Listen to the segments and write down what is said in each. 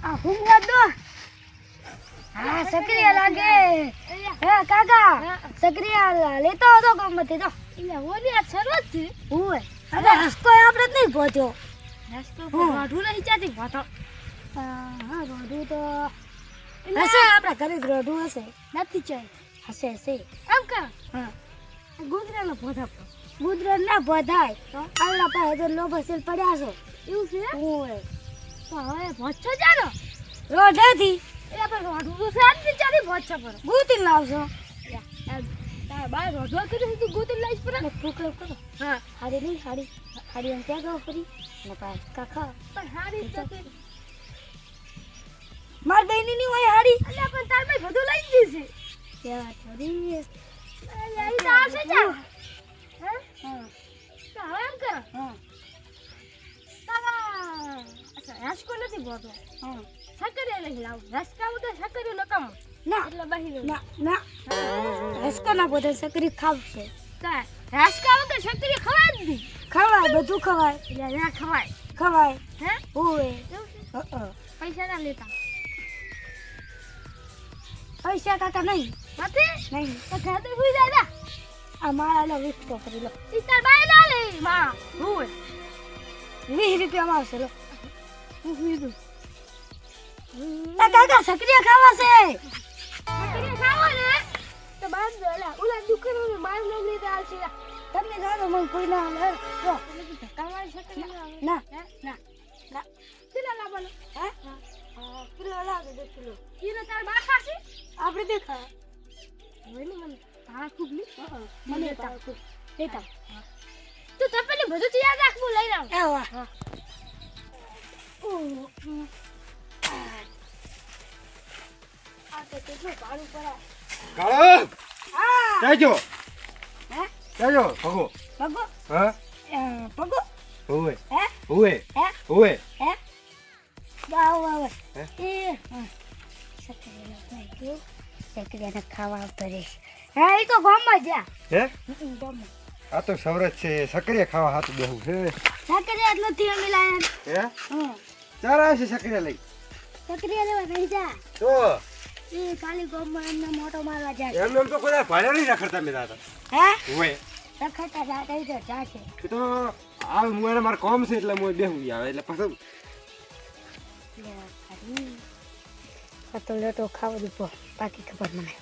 આ ફૂંગા દો હા સક્રિય લાગે હે કાકા સક્રિય લેતો હતો ગમતે જો એટલે ઓલી આ સરસ છે ઓય અરે રસ્તો આપણે નહીં પહોંચ્યો રસ્તો રોઢું નહીં ચાતી પહોંચો હા રોઢું તો હશે આપણા ઘરે જ રોઢું હશે નથી ચાઈ હશે એમ કા હા ગુજરાતનો પહોંચા ગુજરાત ના પહોંચાય તો આલા પાસે તો લોભ સેલ પડ્યા છે એવું છે ઓય તો હવે પહોંચો જાનો રોઢાથી એ પણ રોઢું તો સારી ચાલી પહોંચો પર ગુતી લાવશો તાર બાર રોઢવા કરી તું ગુતી લાઈસ પર ફૂકલો કરો હા હારી નહીં હારી એમ ત્યાં ગયો ફરી ને પાસ કાકા પણ હારી તો માર બેની ની હોય હારી અલ્યા પણ તાર ભાઈ બધું લઈ દીધી છે યાર થોડી એ તો આવશે જા હા તો હવે એમ કર હા તારા અચ્છા રાસ્કો નથી બોતો હા સકરે લઈ લાવ રસકા ઉડે સકરે લકમ ના એટલે બહી ના રસકો ના બોતે સકરી ખાવશે કા રસકા ઉડે સકરી ખવાય દી ખવાય બધું ખવાય એટલે ના ખવાય હે ઓએ પૈસા ના લેતા પૈસા કાકા નહીં તો ખાતે હુઈ જાય આ મારા લો 20 તો કરી લો ઈતા બાય ના લે માં હોય 20 રૂપિયા માં આવશે લો હું હુઈ દઉં કાકા સક્રિય ખાવા છે સક્રિય ખાવા ને તો બાંધ દો લા ઓલા દુકાનનો માલ લઈ લેતા આવશે તમને જાનો મને કોઈ ના લે જો કાવા સક્રિય ના કિલો લા બોલો હે કિલો લા દે કિલો કિલો તાર બા ખાશે આપણે દેખા મને હા ખૂબ ની મને લેતા તું તપેલી બધું તૈયાર રાખ હું લઈ આવું એ વાહ આ તો કેટલું ભાડું પડા કાળો હા જાજો હે જાજો ભગો હા પગો ઓય હે બાવ એ સક્રિયાને ખાવા આવતો રહીશ હા એ તો ગામમાં જા હે ગામમાં આ તો સવરત છે સક્રિય ખાવા હાથ બેહું છે સક્રિયા એટલું અમે લાયા હે ચારા છે સક્રિય લઈ સક્રિયા લેવા નહીં જા તો એ ખાલી ગામમાં એમને મોટો મારવા જાય એમ તો કોઈ ભાડે નહીં રખડતા મેં દાદા હે ઓય રખડતા જાતા ઈ તો જાશે એ તો આ મુએ માર કામ છે એટલે મોય બેહું આવે એટલે પછી તો લેતો ખાવ દીપો બાકી ખબર મને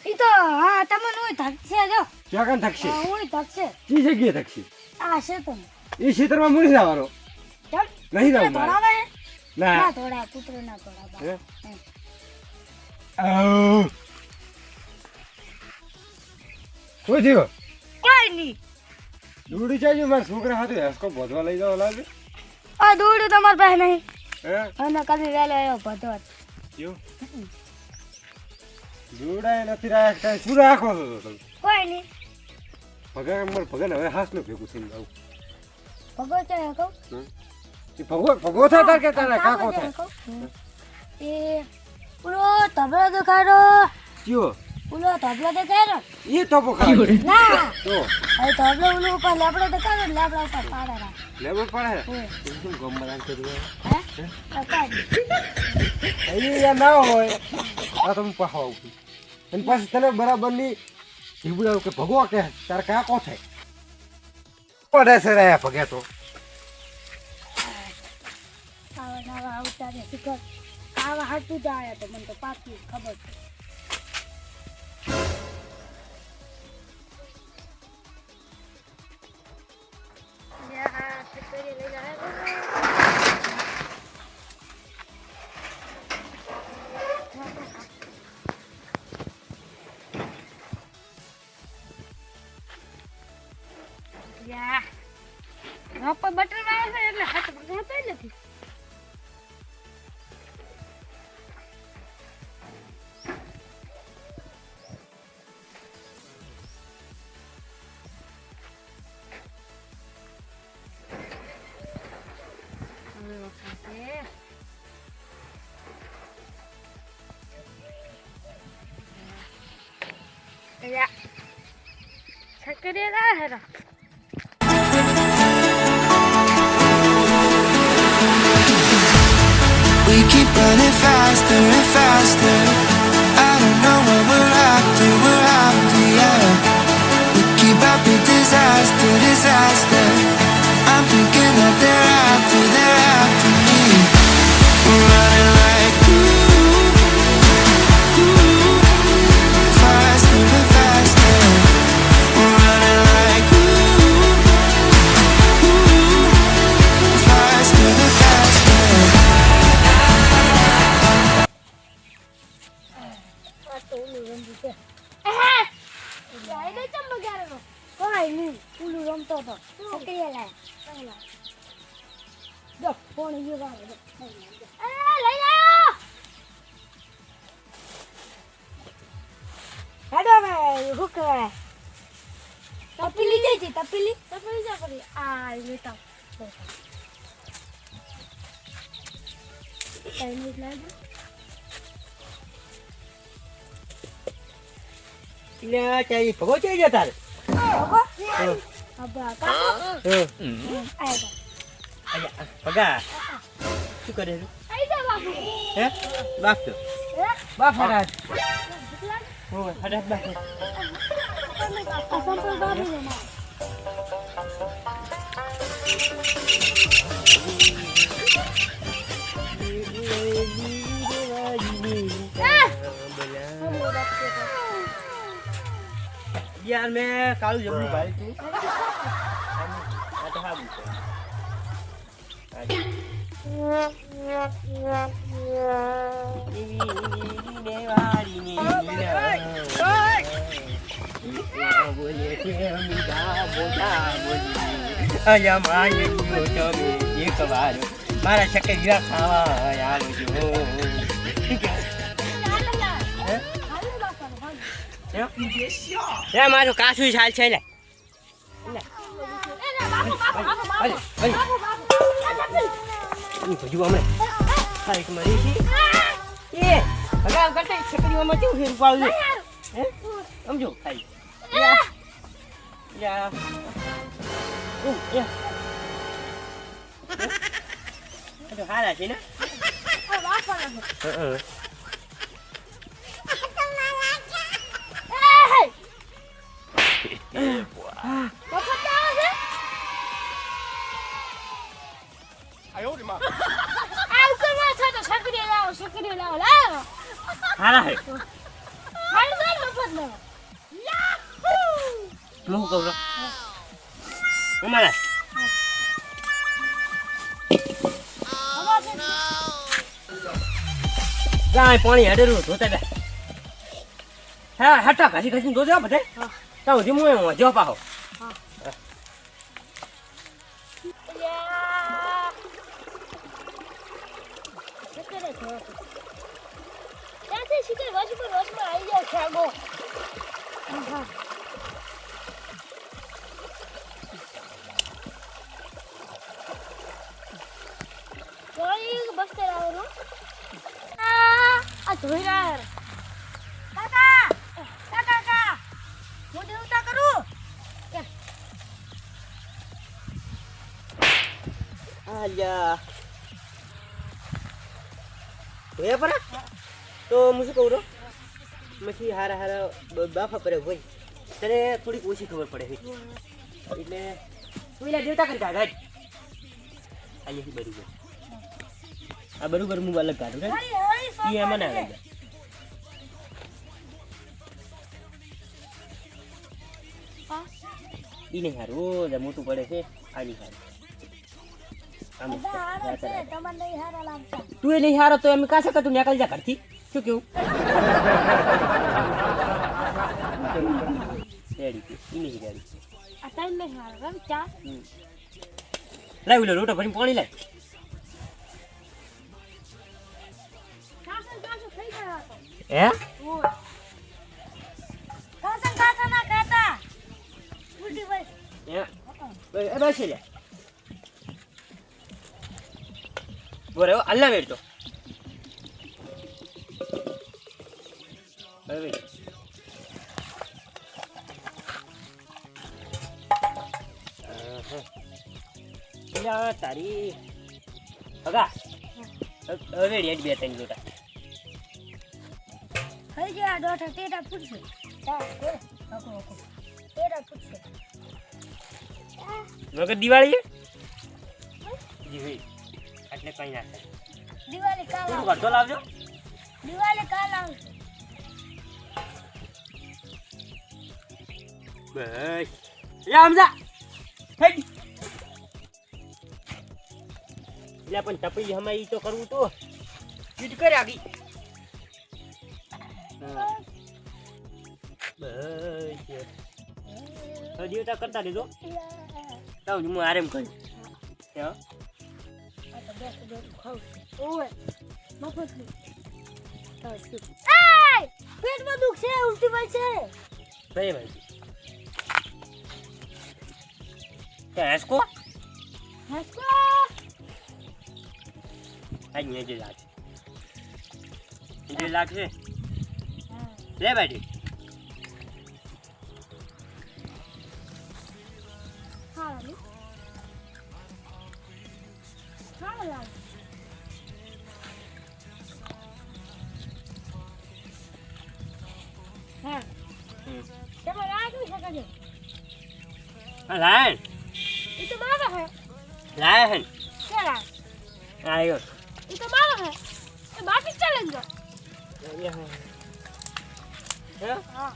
ઈ તો હા તમને ઓય ધકશે જો ક્યાં કાન થકશે ઓય ધકશે કી જગ્યાએ થકશે આ છે તો એ ક્ષેત્રમાં મુરી જવાનો ચલ નહીં જાવ થોડા ના ના થોડા પુત્ર ના થોડા હે આવ કોઈ થયો કોઈ નહીં દૂડી ચાલ્યું મારા છોકરા હાથે હસકો બોધવા લઈ જાવ લાગે આ દોડ્યું તમાર પાસે નહીં હે અને કદી વેલો આવ્યો બધો ક્યો દૂડાય નથી રાખ કાઈ શું રાખો છો તમે કોઈ નહીં ભગન હવે હાસનું ભેગું થઈને જાવ ભગો છે કહું એ ભગો થાય તાર કે તારા કાકો થાય એ પૂરો તબલો દેખાડો કયો પૂરો તબલો દેખાડો એ તો પોખા ના તો હવે તબલો ઉલો ઉપર લેબડો દેખાડો લેબડા ઉપર પાડે રાખ લેબર પડે ઓય શું ગમરાન કરી હે કાકા અહીંયા ના હોય આ તો હું પાહવા આવું અને પાછું તને બરાબરની જીવડાવ કે ભગવા કે તાર કાકો થાય પડે છે રે ભગે તો આવા આવતા રે શીખર આવા હાટું જ આયા તો મને તો પાકી ખબર છે યા શીખરી લઈ જાય યા ઉપર બટન આવે છે એટલે હાથ પકડતો નથી Ya. Sakit lah. keep running faster and faster. I don't know what we're after, yeah. We keep up with disaster, disaster. I'm thinking that they're after me. We're running like faster and faster. We're running like faster and faster. આ તો ઓલું રમતું છે. લાઈને ચમ બગાડનો કોઈ નહીં ઓલું રમતો હતો સક્રિય લાય જો ફોન ઈ વાળો જો લઈ આવો હેડો ભાઈ હુક તપેલી જઈ છે તપેલી જા કરી આ લેતા કઈ નહીં લાગે એટલે ચાઈ ભગો ચાઈ ગયા તારે ભગો અબા કાકો આયા પગા શું કરે છે આઈ જા બાપુ હે બાપ તો હે બાપ હરાજ કેટલા હો હરાજ બાપ આ સંપલ બાબુ ને માં યાર મેં કાળું જબરું ભાઈ તું આ તો હાબુ છે મારા શક્કરિયા ખાવા આવ્યો મારું કાસું ચાલ છે લે હજુ અમે ખાઈ મરી છે એ ભગવાન કરતા છકરીઓમાં કેવું ફેર પાડું હે સમજો ખાઈ યા તો હારા છે ને હારા હે હું કહું છું અમારા ગાય પાણી હેડેરું ધોતા બે હા હટા ઘસી ઘસીને ધોજો બધે તાવ ધીમું હું જો પાહો Alah. Ya apa nak? તો હું શું કહું પછી હારા હારા બાફા પડે હોય તને થોડીક ઓછી ખબર પડે એટલે પેલા દેવતા કરી કાઢ અહીંયાથી બરોબર આ બરોબર હું અલગ કાઢું ને એ એમાં ના લાગે ઈ નહીં હારું રોજ મોટું પડે છે આની હારું તું એ નહીં હારો તો એમ કાશે કે તું નીકળી જા ઘરથી શું કેવું લાવ લો રોટો ભરીને પાણી લાવ હે બસ લે બોરે અલ્લા વેર તો હવે તારી અગા હવે રેડ બે ત્રણ જોતા થઈ ગયા દોઢા તેરા પૂછશે હા ઓકો ઓકો તેરા પૂછશે વગર દિવાળી જી ભાઈ એટલે કઈ ના થાય દિવાળી કાલ થોડું ઘટો લાવજો દિવાળી કાલ આવશે બસ લે હમજા થઈ લે પણ તપી હમા ઈ તો કરવું તો ચીટ કરે આગી બસ હજી કરતા દેજો તાવ હું આરામ કરું હા આ તો બેસ ખાવ ઓય મફતનું એ પેટમાં દુખ છે ઉલટી પડશે ભાઈ ભાઈ હસકો હસકો આજ ને જે લાગશે લે બાટી હા લાવ હા તમે લાગી શકે છે લાય એ તો મારા હે લાય હે ચલા આયો એ તો મારા હે એ બાકી ચલે ગયો હા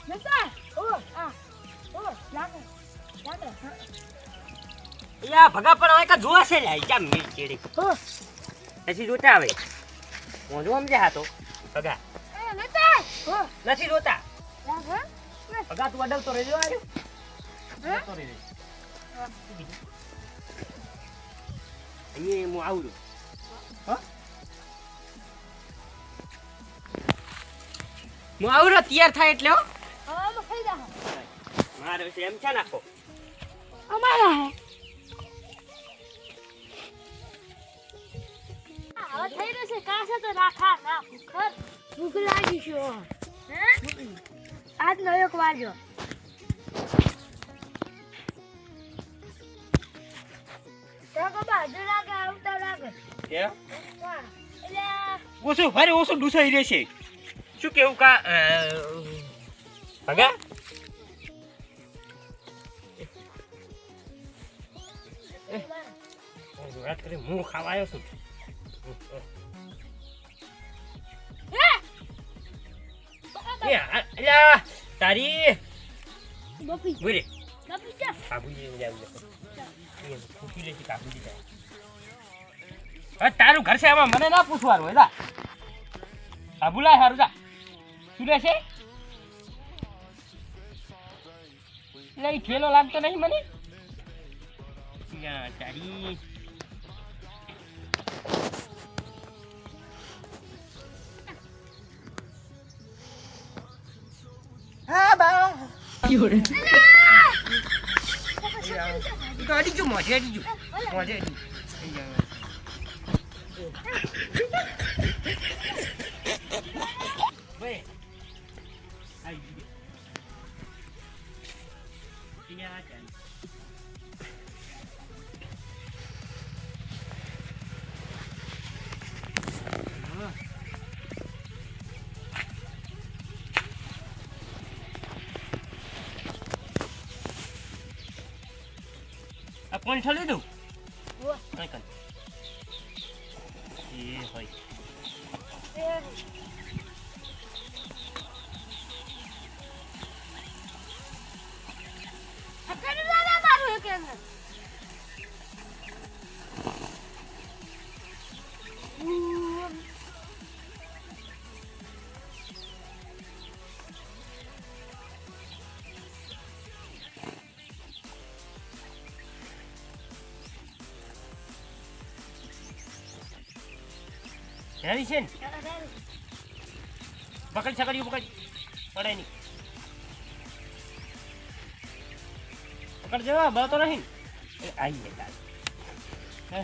નસા ઓ આ ઓ લાગે યા ભગા પણ આવે કે જોવા છે લે ચા મિલ ચેડી હો નથી જોતા આવે હું જો સમજે હા તો ભગા એ નતા હો નથી જોતા લાગે ભગા તું અડવતો રહેજો આવ્યો હે તો રહેજો અહીં હું આવું હા હું આવું તૈયાર થાય એટલે હો આમ થઈ જા મારે એમ છે નાખો અમારા હે હવે થઈ રહેશે કાશે તો રાખા ના ભૂખ ભૂખ લાગી છે હે આજ નો એક વાજો તો બાજુ લાગે આવતા લાગે કે હા એટલે ઓછું ભારે ઓછું ડૂસાઈ રહેશે શું કેવું કા ભગા વાત કરી હું ખાવા આવ્યો છું અલ્યા તારી બપી બોરે બપી જા કાબુજી જાવ ખુશી લેતી કાબુજી જાય હવે તારું ઘર છે આમાં મને ના પૂછવાનું એલા કાબુલા હારું જા શું લે છે એટલે ઈ ઠેલો લાગતો નહીં મને તારી હા બા ગાડી જો મોજે જો મોજે ભાઈ આઈ યા ચાલ આ કોણ ઠલી દઉં કઈ કઈ એ હોય અકડ દાદા મારું એક અંદર હેરી છે ને પકડ છકડીયું પકડ પડે નહીં પકડ જવા બળતો નહીં એ આઈ ગયા હે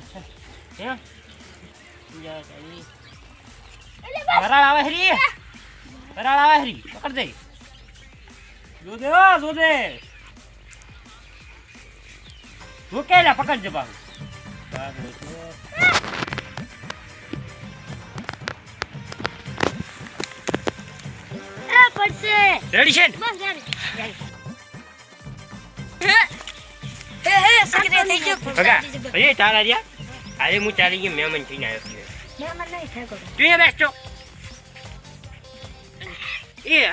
જા તારી એટલે વરાળ આવે હરી કરાળ આવે હરી પકડ દે જો દે ભૂકેલા પકડ જ બાબુ પડશે રેડી છે બસ સકરી થઈ ગયો ભગા એ તારા રહ્યા આજે હું ચાલી ગયો મહેમાન થઈને આવ્યો છું મહેમાન નહીં થાય તું અહીંયા બેસજો એ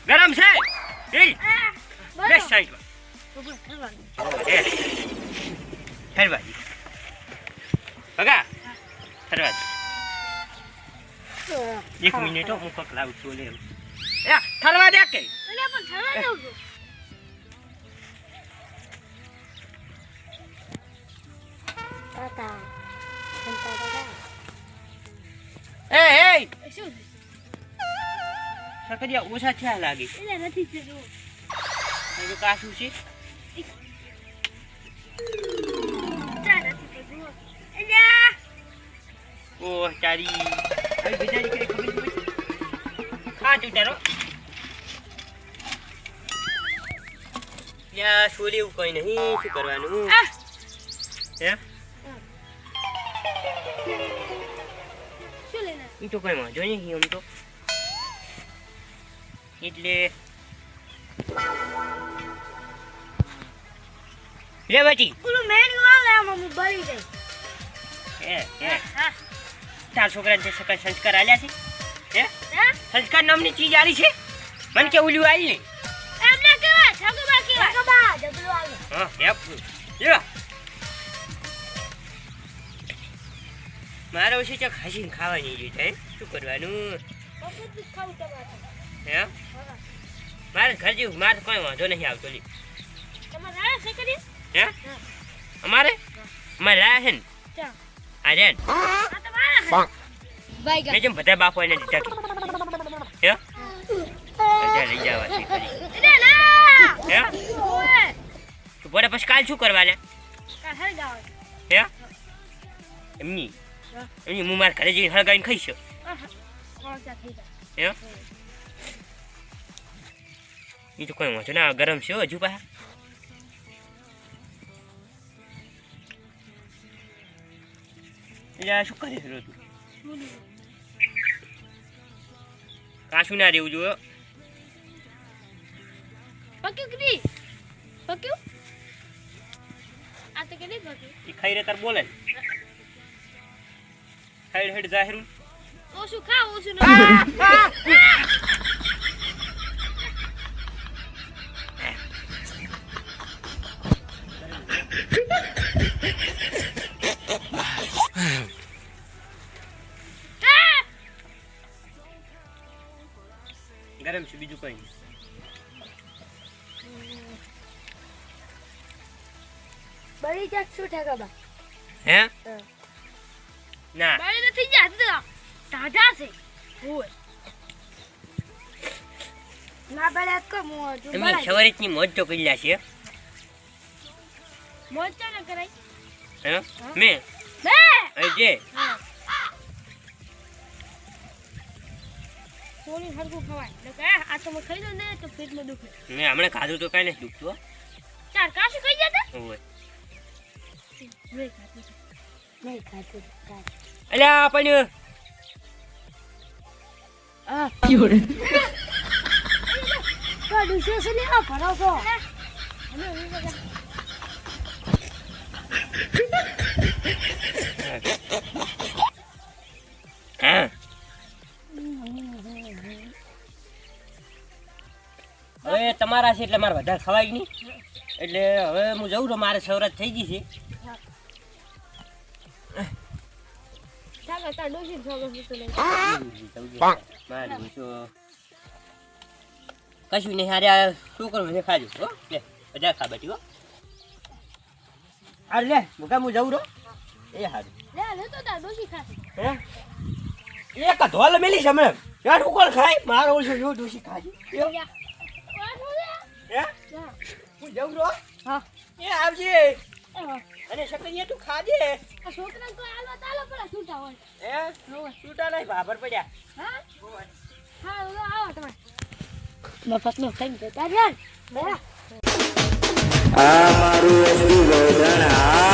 ગરમ છે એ બેસ સાઈડમાં ફરવાજી ભગા ફરવાજી એક મિનિટ હું કોક લાવું છું લે ઠરવા દે કે એ સકરિયા ઓછા થયા લાગે કાશું છે ઓહ તારી હવે બીજા દીકરી ખબર ખા તું તારો યા સોલી એવું કઈ નહીં શું કરવાનું હે એ તો કઈ વાંધો નહીં આમ તો એટલે લે બાટી ઓલું મેન્યુ આવે આમાં હું બળી ગઈ હે તાર છોકરાને સંસ્કાર આલ્યા છે હે સંસ્કાર નામની ચીજ આલી છે મને કે ઓલું આલી નહીં એમને કેવા ઠગબા જબલું આવે હા લે મારો ઓછી ચક હસીને ખાવાની જોઈ હે શું કરવાનું બધું ખાવું તમારે હે મારે ઘર જેવું મારે કોઈ વાંધો નહીં આવતો લી તમારે આ સકરી હે અમારે લાયા છે ને ચા આ રે આ તમારા બાય મેં જેમ બધા બાપો એને દીધા હે બધા લઈ જવા છે ખરી રે ના હે ઓય તો બોલે પછી કાલ શું કરવાના કા હર ગાવ હે એમની હું મારા ઘરે જઈને હળગાવીને ખાઈશ કોણસા થઈ જાય હે એ તો કોઈ વાંધો ના ગરમ છે હજુ પાછા એટલે શું કરે છે તું કાશું ના રહેવું જોઈએ પક્યું કે પક્યું આ તો કે નહીં પક્યું એ ખાઈ રે તાર બોલે ખાઈ હેડ જાહેરું ઓછું ખા ઓછું ગરમ છે બીજું કઈ નહીં બળી જાક શું ઠગબા હે ના બળી નથી જાત ટાઢા છે ઓય ના બળે કો મો જો એમની સવારીની મોજ તો કઈલા છે મોજ તો ન કરાય હે મેં બે અજે સોની હરગું ખવાય નકે આ તો ખાઈ દો ને તો પેટમાં દુખે મેં હમણાં ખાધું તો કઈ નથી દુખતું ચાર કાશું ખાઈ જતા ઓય નહીં ખાતું અલ્યા પણ આ કાડું છે ને આ ભરો છો હા હવે તમારા છે એટલે મારે વધારે ખવાય નહીં એટલે હવે હું જઉં તો મારે સવરાત થઈ ગઈ છે ચાલો તાર ડોસી છોગો તો લે મારું તો કશું નહીં હારે શું કરવું છે ખાજો હો લે બધા ખા બેઠી હો અરે લે મુકા હું જઉં રો એ હારું લે તો તાર ડોસી ખાશે હે એક ધોલ મેલી છે હમણાં યાર હું કોણ ખાય મારો ઓછો જો ડોસી ખાજી હે હું જઉં રો હા એ આવજે અને શકરિયા તું ખાજે આ છોકરા તો આલો તાલો પેલા છૂટા હોય હે છૂટા નહીં ભાભર પડ્યા હા હા આવો તમે મફતનો ખાઈને જતા રહ્યા ને આ મારું એસટી ગોધણા